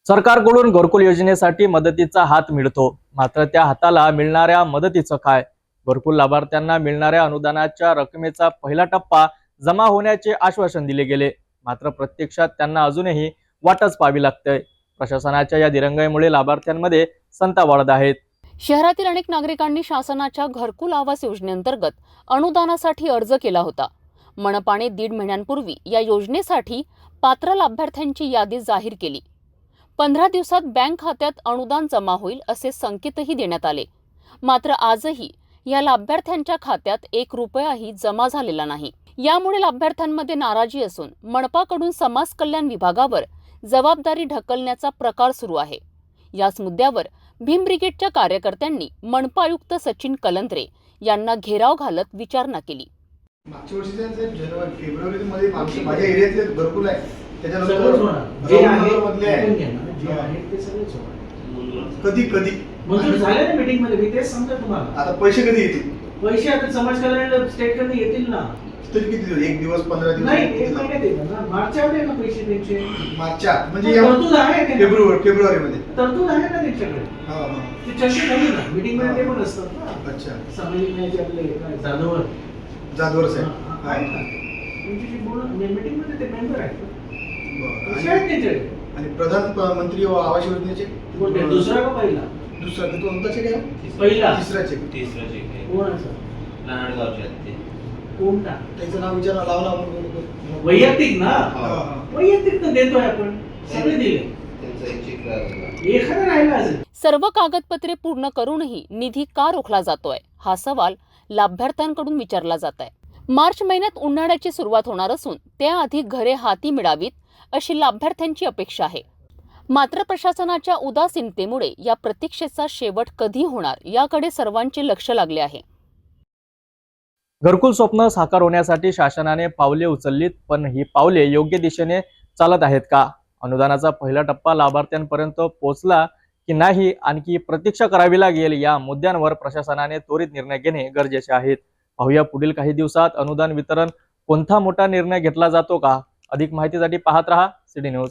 सरकारकडून घरकुल योजनेसाठी मदतीचा हात मिळतो, मात्र त्या हाताला मिळणाऱ्या मदतीचं काय? घरकुल लाभार्थ्यांना मिळणाऱ्या अनुदानाच्या रकमेचा पहिला टप्पा जमा होण्याचे आश्वासन दिले गेले, मात्र प्रत्यक्षात त्यांना अजूनही वाटच पाहावी लागते। प्रशासनाच्या या दिरंगाईमुळे लाभार्थ्यांमध्ये संताप वाढत आहेत। शहरातील अनेक नागरिकांनी शासनाच्या घरकुल आवास योजनेअंतर्गत अनुदानासाठी अर्ज केला होता। मनपाने 1.5 महिन्यांपूर्वी या योजनेसाठी पात्र लाभार्थ्यांची यादी जाहीर केली। 15 दिवसात बँक खात्यात अनुदान जमा होईल असे संकेतही देण्यात आले, मात्र आजही या लाभार्थ्यांच्या खात्यात 1 रुपयाही जमा झालेला नाही। यामुळे लाभार्थ्यांमध्ये नाराजी असून मनपाकडून समाज कल्याण विभागावर जबाबदारी ढकलण्याचा प्रकार सुरू आहे। याच मुद्द्यावर भीम ब्रिगेडच्या कार्यकर्त्यांनी मनपा आयुक्त सचिन कलंत्रे यांना घेराव घालत विचारणा केली। मागच्या वर्षी जानेवारी फेब्रुवारी मध्ये माझ्या एरियातले घरकुल आहे, त्याच्यानंतर कधी कधी मंजूर झाले ना मीटिंग मध्ये, मी तेच सांगतो तुम्हाला। आता पैसे कधी येतील? पैसे आता समाज कल्याण स्टेट कडे येतील ना। तरी किती दिवस? 1 दिवस 15 दिवस? नाही, 1 महिन्यात येतील ना। मार्चच्या मध्ये ना पैसे त्यांचे। मार्चच्या म्हणजे तरतूद आहे फेब्रुवारी मध्ये तरतूद आहे ना त्यांच्याकडे। ते चर्चा झाली ना मीटिंग मध्ये, ते पण असतात ना। अच्छा, सामाजिक न्यायाचे आपले जाधवर साहेब आहेत ना, त्यांच्याशी बोलून मीटिंग मध्ये ते मेंबर आहेत। आणि प्रधानमंत्री आवास योजनेचे दुसरा का पहिला? दुसरा ते कोणताचे काय? पहिला तिसरा चेक कोण असं? नारायणगावचे कोणता? त्याचं नाव विचारा, लावला आपण वैयक्तिक ना। वैयक्तिक तर देतोय आपण, सगळे दिले, त्यांचा एक चेक राहिला, एखादा राहिला असेल। सर्व कागदपत्रे पूर्ण करूनही निधी का रोखला जातोय, हा सवाल लाभार्थ्यांकडून विचारला जात आहे। मार्च महिन्यात उन्हाळ्याची सुरुवात होणार असून त्याआधी घरे हाती मिळावीत अशी लाभार्थ्यांची अपेक्षा आहे। मात्र प्रशासनाच्या उदासीनतेमुळे या प्रतीक्षेचा शेवट कधी होणार याकडे सर्वांचे लक्ष लागले आहे। घरकुल स्वप्न साकार होण्यासाठी शासनाने पावले उचललीत, पण ही पावले योग्य दिशेने चालत आहेत का? अनुदानाचा पहिला टप्पा लाभार्थ्यांपर्यंत पोहोचला की नाही, आणखी प्रतीक्षा करावी लागेल, या मुद्द्यांवर प्रशासनाने त्वरित निर्णय घेणे गरजेचे आहे। पाहूया पुढील काही दिवसात अनुदान वितरण कोणता मोठा निर्णय घेतला जातो का? अधिक माहितीसाठी पाहत रहा सिटी न्यूज।